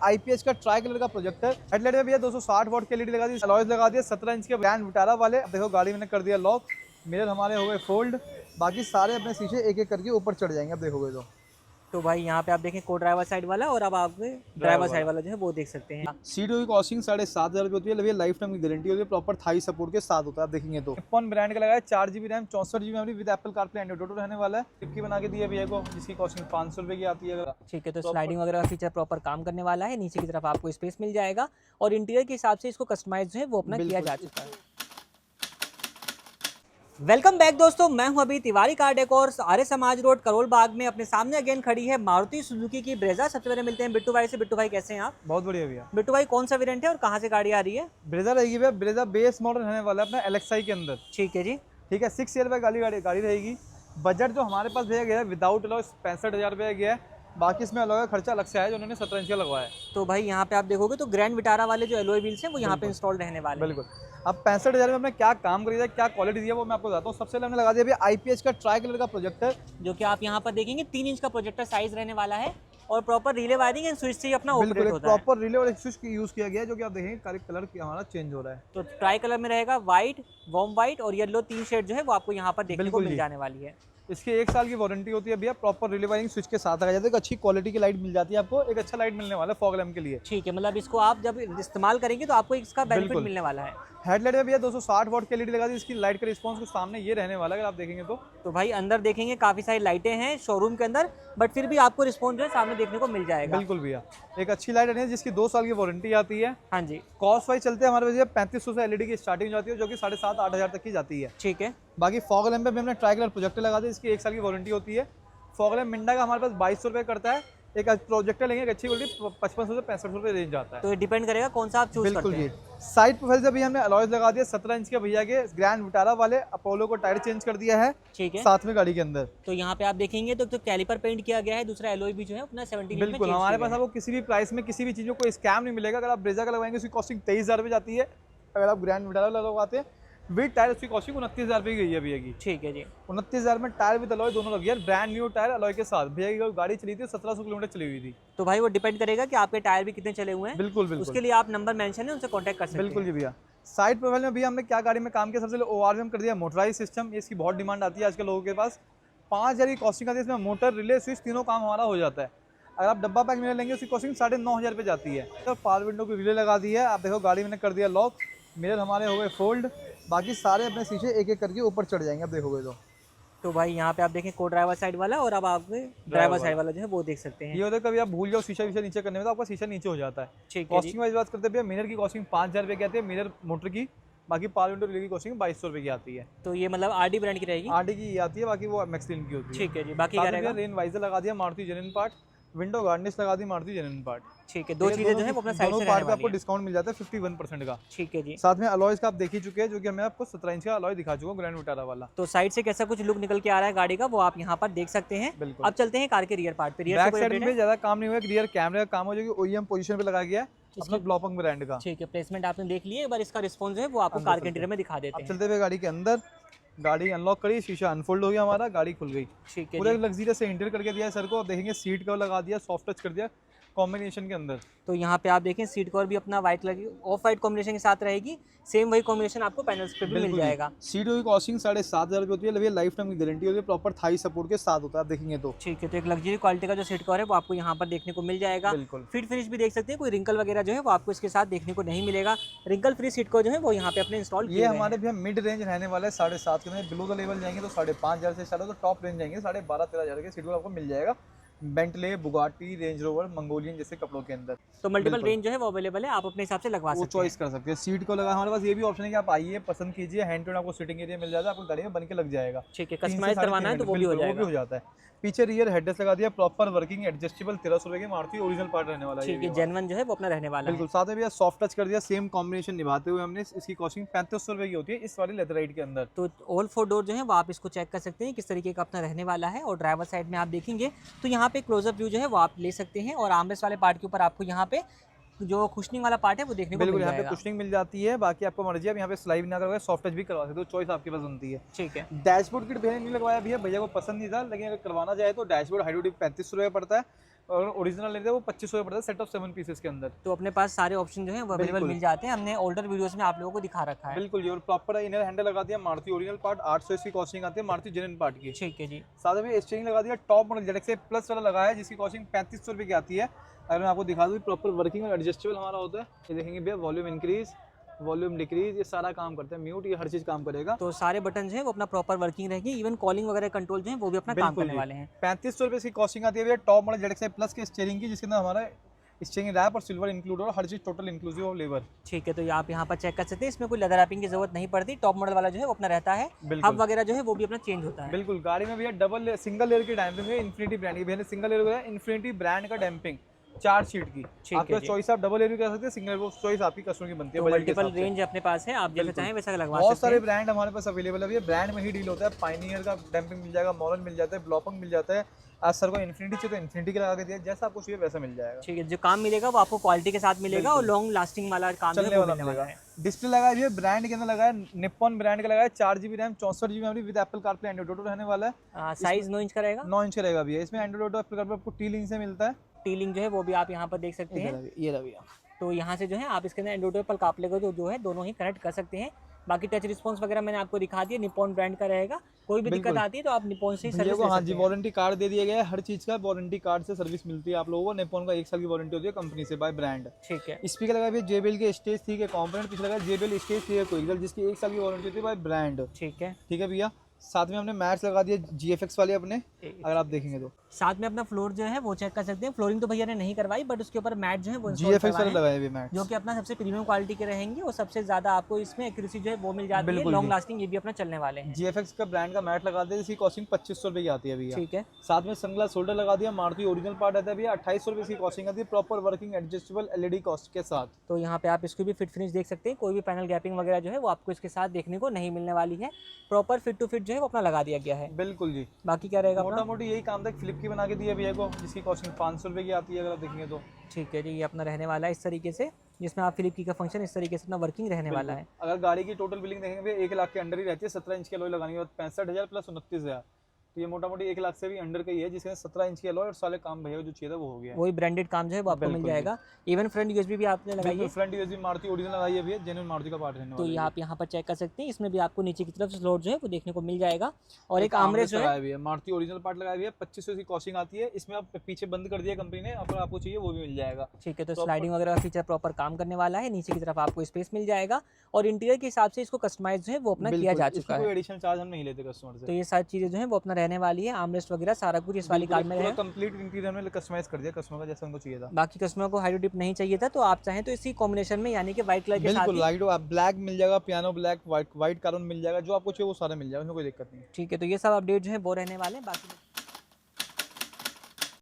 IPH का try colour का projector. Headlight में भैया 260 वॉट की एलईडी लगा दी, अलॉयज लगा दिया 17 इंच के ग्रैंड विटारा वाले। अब देखो गाड़ी मैंने कर दिया लॉक, मिरर हमारे हो गए फोल्ड, बाकी सारे अपने शीशे एक एक करके ऊपर चढ़ जाएंगे। अब देखोगे तो भाई यहाँ पे आप देखें को ड्राइवर साइड वाला और अब आप ड्राइवर साइड वाला जो है वो देख सकते हैं। सीटों की कॉस्टिंग 7,500 रुपये होती है। भैया लाइफ टाइम की गारंटी होती है, प्रॉपर थाई सपोर्ट के साथ होता है। आप देखेंगे तो निप्पॉन ब्रांड का लगाया, 4 GB RAM 64 GB memory with Apple CarPlay Android auto रहने वाला है। टिक्की बना के दी है भैया को, जिसकी कॉस्टिंग 500 रुपये की आती है। ठीक है, तो स्लाइडिंग वगैरह का फीचर प्रॉपर काम करने वाला है। नीचे की तरफ आपको स्पेस मिल जाएगा और इंटीरियर के हिसाब से इसको कस्टमाइज जो है वो अपना किया जा चुका है। वेलकम बैक दोस्तों, मैं हूं अभी Tiwari car decors, Arya Samaj road, Karol Bagh में। अपने सामने अगेन खड़ी है मारुति सुजुकी की ब्रेजा। सबसे पहले मिलते हैं बिट्टू भाई से। बिट्टू भाई कैसे हैं आप? बहुत बढ़िया भैया। बिट्टू भाई कौन सा वेरिएंट है और कहाँ से गाड़ी आ रही है? ब्रेजा रहेगी भैया, ब्रेजा बेस मॉडल रहने वाला है अपना LXi के अंदर। ठीक है जी, ठीक है, 6 ईयर गाड़ी रहेगी। बजट जो हमारे पास भैया गया है विदाउट अलॉय 65,000 रुपये गया है। बाकी इसमें अलॉय का खर्चा अलग से आया जो उन्होंने 17 इंच का लगवाया है। तो भाई यहाँ पे आप देखोगे तो ग्रैंड विटारा वाले जो एलॉय व्हील्स हैं वो यहाँ पे इंस्टॉल रहने वाले हैं। बिल्कुल। अब 65,000 में हमने क्या काम करी है, क्या क्वालिटी दी है, वो मैं आपको बताता हूँ। सबसे पहले हमने लगा दिया भैया IPH का ट्राई कलर का प्रोजेक्टर, जो कि आप यहाँ पर देखेंगे 3 इंच का प्रोजेक्टर साइज रहने वाला है और proper relay wiring and switch से ही अपना ऑपरेट होता है। प्रॉपर रिले और एक स्विच यूज किया गया है, जो कि आप देखेंगे कलर हमारा चेंज हो रहा है। तो ट्राई कलर में रहेगा व्हाइट, वार्म व्हाइट और येलो, 3 शेड जो है वो आपको यहाँ पर देखने को मिल जाने वाली है। इसकी 1 साल की वारंटी होती है भैया। प्रॉपर रिले वायरिंग स्विच के साथ आ जाता है। एक अच्छी क्वालिटी की लाइट मिल जाती है आपको, एक अच्छा लाइट मिलने वाला है फॉग लैम्प के लिए। ठीक है, मतलब इसको आप जब इस्तेमाल करेंगे तो आपको इसका बेनिफिट मिलने वाला है। हेडलाइट में भैया 260 वॉट की एलईडी लगा दी। इसकी लाइट का रिस्पांस कुछ सामने ये रहने वाला है, अगर आप देखेंगे तो भाई अंदर देखेंगे काफी सारी लाइटें हैं शोरूम के अंदर, बट फिर भी आपको रिस्पॉन्स जो है सामने देखने को मिल जाएगा। बिल्कुल भैया, एक अच्छी लाइट है जिसकी 2 साल की वारंटी आती है। हाँ जी, कॉस्ट वाइज चलते हैं हमारे भैया 3500 से एलईडी की स्टार्टिंग जाती है, जो कि 7,500-8,000 तक की जाती है। ठीक है। बाकी फॉग लैम्प पे भी हमने ट्राई कलर प्रोजेक्टर लगा दिया। इसकी 1 साल की वारंटी होती है। फॉग लैम्प मिंडा का हमारे पास 2200 रुपये करता है। एक प्रोजेक्टर लेंगे, एक अच्छी क्वालिटी 5500 से 6500 रुपये रेंज आता है। तो ये डिपेंड करेगा कौन सा आप चूज करते हैं। बिल्कुल जी। साइड प्रोफाइल से भी हमने अलॉयज लगा दिया 17 इंच के भैया के ग्रैंड विटारा वाले। अपोलो को टायर चेंज कर दिया है। ठीक है, साथ में गाड़ी के अंदर। तो यहाँ पे आप देखेंगे तो कैलिपर पेंट किया गया है, दूसरा एलॉय भी जो है अपना 17 इंच में बिल्कुल, हमारे पास आपको किसी भी प्राइस में किसी भी चीज़ में कोई स्कैम नहीं मिलेगा। अगर आप ब्रेजा का लगवाएंगे उसकी कॉस्टिंग 23,000 रुपये जाती है। अगर आप ग्रैंड विटारा लगवाते हैं विद टायर उसकी कॉस्टिंग 29,000 रुपये की गई है भैया की। ठीक है जी, 29,000 में टायर विद अलॉय दोनों लगी है। ब्रांड न्यू टायर अलॉय के साथ। भैया की गाड़ी चली थी 1700 किलोमीटर चली हुई थी। तो भाई वो डिपेंड करेगा कि आपके टायर भी कितने चले हुए हैं। बिल्कुल, उसके लिए आप नंबर मेंशन है, उनसे कांटेक्ट कर सकते हैं। बिल्कुल जी भैया। साइड प्रोफाइल में भैया हमने क्या गाड़ी में काम किया, सबसे पहले ORVM कर दिया मोटराइज सिस्टम। इसकी बहुत डिमांड आती है आजकल लोगों के पास। 5,000 की कॉस्टिंग आती है। इसमें मोटर, रिले, स्विच तीनों काम हमारा हो जाता है। अगर आप डब्बा पैक मिरर लेंगे उसकी कॉस्टिंग 9,500 रुपये जाती है। तो पावर विंडो की रिले लगा दी है। आप देखो गाड़ी मैंने कर दिया लॉक, मिरर हमारे हो गए फोल्ड, बाकी सारे अपने शीशे एक एक करके ऊपर चढ़ जाएंगे। अब देखोगे तो भाई यहाँ पे आप देखें को ड्राइवर साइड वाला और अब आप ड्राइवर साइड वाला जो है वो देख सकते हैं। ये होता है कभी आप भूल जाओ शीशा नीचे करने में तो आपका शीशा नीचे हो जाता है। ठीक है। कॉस्टिंग वाइज बात करते हैं, मिरर की कॉस्टिंग 5,000 रुपये की आती है मिरर मोटर की। बाकी पावर विंडो रिले की कॉस्टिंग 2200 रुपये की आती है। तो ये मतलब RD ब्रांड की रहेगी। RD की आती है, बाकी वो मैक्सलिन की होती है। ठीक है जी, बाकी क्या रहेगा? रेन वाइजर लगा दिया Maruti genuine part, window garnish लगा दी मारुति जेन्युइन पार्ट। ठीक है, दो चीजें जो है वो अपना साइड से पार्ट पे आपको डिस्काउंट मिल जाता है 51% का। ठीक है जी। साथ में अलॉयज का आप देख ही चुके हैं, जो कि मैं आपको 17 इंच का अलॉय दिखा चुका हूं ग्रैंड विटारा वाला। तो साइड से कैसा कुछ लुक निकल के आ रहा है गाड़ी का वो आप यहाँ पर देख सकते हैं। बिल्कुल। अब चलते हैं कार के रियर पार्ट पे। रियर बैक साइड में ज्यादा काम नहीं हुआ, रियर कैमरे का काम हो, जो कि OEM पोजीशन पे लगा गया है अपना ब्लॉपंग ब्रांड का। ठीक है, प्लेसमेंट आपने देख लिया। एक बार इसका रिस्पॉन्स है वो आपको कार के इंटीरियर में दिखा देते हैं। चलते हुए गाड़ी के अंदर, गाड़ी अनलॉक करी, शीशा अनफोल्ड हो गया हमारा, गाड़ी खुल गई। ठीक है, पूरा लग्जरियस से इंटीरियर करके दिया है सर को। आप देखेंगे सीट कवर लगा दिया, सॉफ्ट टच कर दिया कॉम्बिनेशन के अंदर। तो यहाँ पे आप देखें सीट कवर भी अपना व्हाइट कलर की ऑफ वाइट कॉम्बिनेशन के साथ रहेगी। सेम वही कॉम्बिनेशन आपको पैनल्स पे भी मिल जाएगा। सीटों की कॉस्टिंग 7,500 रुपये होती है। भैया लाइफ टाइम की गारंटी होती है, प्रॉपर थाई सपोर्ट के साथ होता है। आप देखेंगे तो ठीक है, तो एक लग्जरी क्वालिटी का जो सीट कवर है वो आपको यहाँ पर देखने को मिल जाएगा। बिल्कुल। फिट फिनिश भी देख सकते हैं, कोई रिंकल वगैरह जो है वो आपको इसके साथ देखने को नहीं मिलेगा। रिंकल फ्री सीट कवर जो है वो यहाँ पे अपने इंस्टॉल ये हमारे भैया मिड रेंज रहने वाला है 7,500 के। बिलो द लेवल जाएंगे तो 5,500 से स्टार्ट हो, तो टॉप रेंज जाएंगे 12,500-13,000 के सीट कवर आपको मिल जाएगा। Bentley, Bugatti, range rover, Mongolian जैसे कपड़ों के अंदर तो मल्टीपल रेंज जो है वो अवेलेबल है, आप अपने हिसाब से लगवा सकते हैं, चॉइस कर सकते हैं। सीट को लगा हमारे पास ये भी ऑप्शन है कि आप आइए पसंद कीजिए, हैंड टू हैंड आपको सीटिंग एरिया मिल जाता है, आपको गाड़ी में बन के लग जाएगा। ठीक है, कस्टमाइज करवाना है तो वो भी हो जाता है। पीछे रियर हेडरेस्ट लगा दिया, प्रॉपर वर्किंग एडजस्टेबल 1300 रुपये की मारुति ओरिजिनल पार्ट रहने वाला है। ठीक है, जेन्युइन जो है वो अपना रहने वाला है। बिल्कुल। साथ में भैया सॉफ्ट टच कर दिया, सेम कॉम्बिनेशन निभाते हुए हमने। इसकी कॉस्टिंग 3500 रुपये की होती है इस वाली लेदराइट के अंदर। तो ऑल 4 डोर जो है वो आप इसको चेक कर सकते हैं किस तरीके का अपना रहने वाला है। और ड्राइवर साइड में आप देखेंगे तो यहाँ पे क्लोजअप व्यू जो है वो आप ले सकते हैं। और आर्मरेस्ट वाले पार्ट के ऊपर आपको यहाँ पे जो कुशनिंग वाला पार्ट है वो देखने को मिल जाएगा। यहाँ पे कुशनिंग मिल जाती है, बाकी आपको मर्जी है। यहाँ पे स्लाइड ना करवाए, सॉफ्ट टच भी करवा सकते हो, चॉइस आपके पास बनती है। ठीक है। डैशबोर्ड किट भैया नहीं लगवाया, भैया को पसंद नहीं था, लेकिन अगर करवाना चाहे तो डैशबोर्ड हाइड्रोलिक 3500 रुपये पड़ता है। और ओरिजिनल लेते हैं वो 2500 में पड़ता है सेट ऑफ 7 पीसेस के अंदर। तो अपने पास सारे ऑप्शन जो है वो अवेलेबल बिल्कुल। मिल जाते हैं, हमने ओल्डर वीडियोस में आप लोगों को दिखा रखा है। बिल्कुल जी, और प्रॉपर इनर हैंडल लगा दिया मारुति ओरिजिनल पार्ट, 800 इसकी कॉस्टिंग आती है मारुति जेन्युइन पार्ट की। ठीक है जी। साथ में स्टीयरिंग लगा दिया टॉप मॉडल ZX प्लस वाला लगा है जिसकी कॉस्टिंग 3500 रुपये की आती है। अगर मैं आपको दिखा दूँ प्रॉपर वर्किंग और एडजस्टेबल हमारा होता है, ये देखेंगे भैया वॉल्यूम इंक्रीज वॉल्यूम डिक्रीज ये सारा काम करता है, म्यूट ये हर चीज़ काम करेगा। तो सारे बटन जो है वो अपना प्रॉपर वर्किंग रहेगी, इवन कॉलिंग वगैरह कंट्रोल जो है वो भी अपना काम बिल्कुल करने जी। वाले हैं। 3500 रुपये इसकी कॉस्टिंग आती है भैया टॉप मॉडल ZX प्लस के स्टीयरिंग की, जिसके अंदर हमारा स्टीयरिंग रैप और सिल्वर इंक्लूड और हर चीज़ टोटल इंक्लूसिव ऑफ लेबर। ठीक है, तो ये आप यहाँ पर चेक कर सकते हैं, इसमें कोई लेदर रैपिंग की जरूरत नहीं पड़ती। टॉप मॉडल वाला जो है वो अपना रहता है, हब वगैरह जो है वो भी अपना चेंज होता है। बिल्कुल, गाड़ी में भैया डबल सिंगल लेयर की डैम्पिंग है इन्फिनिटी ब्रांड की, भैया सिंगल लेयर है इन्फिनिटी ब्रांड का डैम्पिंग 4 सीट की। आपका चॉइस आप डबल लेयर भी कर सकते हैं, सिंगल वो चॉइस आपकी कस्टमर की बनती है। मल्टीपल रेंज अपने पास है, आप जैसा चाहें वैसा लगवा सकते हैं। बहुत सारे ब्रांड हमारे पास अवेलेबल है भैया, ब्रांड में ही डील होता है। पाइनियर का डैम्पिंग मिल जाएगा, मॉरल मिल जाता है, ब्लॉपंग मिल जाता है। आज सर को इन्फिनिटी चाहिए तो इन्फिनिटी के लगा के दिया, जैसा आपको चाहिए वैसा मिल जाएगा। ठीक है, जो काम मिलेगा वो आपको क्वालिटी के साथ मिलेगा और लॉन्ग लास्टिंग वाला काम चलने वाला मिलेगा। डिस्प्ले लगा है ब्रांड के अंदर लगा है, निप्पॉन ब्रांड का लगा है, 4GB RAM 64GB memory with Apple CarPlay Android auto रहने वाला है। साइज 9 इंच का रहेगा, 9 इंच रहेगा भैया। इसमें एंड्रॉइड ऑटो एप्पल कारप्ले आपको टी-लिंक से मिलता है। टी-लिंक जो है वो भी आप यहाँ पर देख सकते हैं। ये रहा भैया, तो यहाँ से जो है आप इसके अंदर एंड्रॉइड एप्पल कारप्ले को जो है दोनों ही कनेक्ट कर सकते हैं। बाकी टच रिस्पॉन्स वगैरह मैंने आपको दिखा दिया, निप्पॉन ब्रांड का रहेगा। कोई भी दिक्कत आती है तो आप निप्पॉन से सर्विस ले सकते हैं। हाँ जी, वारंटी कार्ड दे दिया गया है, हर चीज़ का वारंटी कार्ड से सर्विस मिलती है आप लोगों को। निप्पॉन का 1 साल की वारंटी होती है कंपनी से बाय ब्रांड। ठीक है, स्पीकर लगा है JBL के स्टेज 3 के कंपोनेंट, पीछे लगा JBL स्टेज 3 कोई जिसकी 1 साल की वारंटी होती है बाय ब्रांड। ठीक है, ठीक है भैया। साथ में हमने मैट्स लगा दिए GFX वाले अपने, अगर आप देखेंगे तो साथ में अपना फ्लोर जो है वो चेक कर सकते हैं। फ्लोरिंग तो भैया ने नहीं करवाई, बट उसके ऊपर मैट जो है वो GFX वाले लगाए हुए मैट, जो कि अपना सबसे प्रीमियम क्वालिटी के रहेंगे और सबसे ज्यादा आपको इसमें एक्यूरेसी जो है वो मिल जाती है, लॉन्ग लास्टिंग ये भी अपना चलने वाले हैं। GFX का ब्रांड का मैट लगा दिया, इसकी कॉस्टिंग 2500 रुपये की आती है भैया। ठीक है, साथ में सनग्लास होल्डर लगा दिया, मारुति ओरिजिनल पार्ट आता है भैया, 2800 रुपये इसकी कॉस्टिंग आती है, proper working adjustable LED cost के साथ। तो यहाँ पे आप इसको भी फिट फिनिश देख सकते हैं, कोई भी पैनल गैपिंग वगैरह जो है वो आपको इसके साथ देखने को नहीं मिलने वाली है। प्रॉपर फिट टू फिट जो है वो अपना लगा दिया गया है। बिल्कुल जी। बाकी क्या रहेगा, मोटा मोटी यही काम था, फ्लिप की बना के दी है भैया को, जिसकी कॉस्टिंग 500 रुपये की आती है अगर आप देखेंगे तो। ठीक है जी, ये अपना रहने वाला है इस तरीके से, जिसमें आप फ्लिप की का फंक्शन इस तरीके से अपना वर्किंग रहने वाला है। अगर गाड़ी की टोटल बिलिंग देखेंगे 1 लाख के अंडर ही रहती है, 17 इंच की अलॉय लगानी है, 65,000 प्लस 29,000, तो ये मोटा मोटी 1 लाख से भी अंडर का ही है, जिसमें 17 इंच की अलॉय और सारे काम भैया जो चाहिए था वो हो गया। वही ब्रांडेड काम जो है वो आपको मिल जाएगा। इवन फ्रंट यूएसबी भी आपने लगाई है, फ्रंट यूएसबी मारुति ओरिजिनल लगाई है भैया, जेन्युइन मारुति का पार्ट रहने तो वाला है। आप यहाँ पर चेक कर सकते हैं, इसमें भी आपको नीचे की तरफ स्लॉट जो है वो देखने को मिल जाएगा। और एक आर्मरेस्ट लगाया हुआ है, मारुति ओरिजिनल पार्ट लगाया हुआ है, 2500 की कॉस्टिंग आती है। इसमें आप पीछे बंद कर दिया कंपनी ने, अगर आपको चाहिए वो भी मिल जाएगा। ठीक है, तो स्लाइडिंग वगैरह का फीचर प्रॉपर काम करने वाला है। नीचे की तरफ आपको स्पेस मिल जाएगा और इंटीरियर के हिसाब से इसको कस्टमाइज जो है वो अपना किया जा चुका है। कोई एडिशनल चार्ज हम नहीं लेते कस्टमर से। तो ये सारी चीजें जो है वो अपना रहने वाली है, आर्मरेस्ट वगैरह सारा कुछ इस वाली कार में रहेगा। कंप्लीट इंटीरियर में कस्टमाइज कर दिया कस्टमर का जैसा उनको चाहिए था। बाकी कस्टमर को हाइड्रो डिप नहीं चाहिए था, तो आप चाहें तो इसी कॉम्बिनेशन में यानी कि व्हाइट कलर के साथ बिल्कुल लाइट ब्लैक मिल जाएगा, पियानो ब्लैक, व्हाइट कार्बन मिल जाएगा, जो आपको चाहिए वो सारा मिल जाएगा, उसमें कोई दिक्कत नहीं। ठीक है, तो ये सब अपडेट जो है वो रहने वाले हैं। बाकी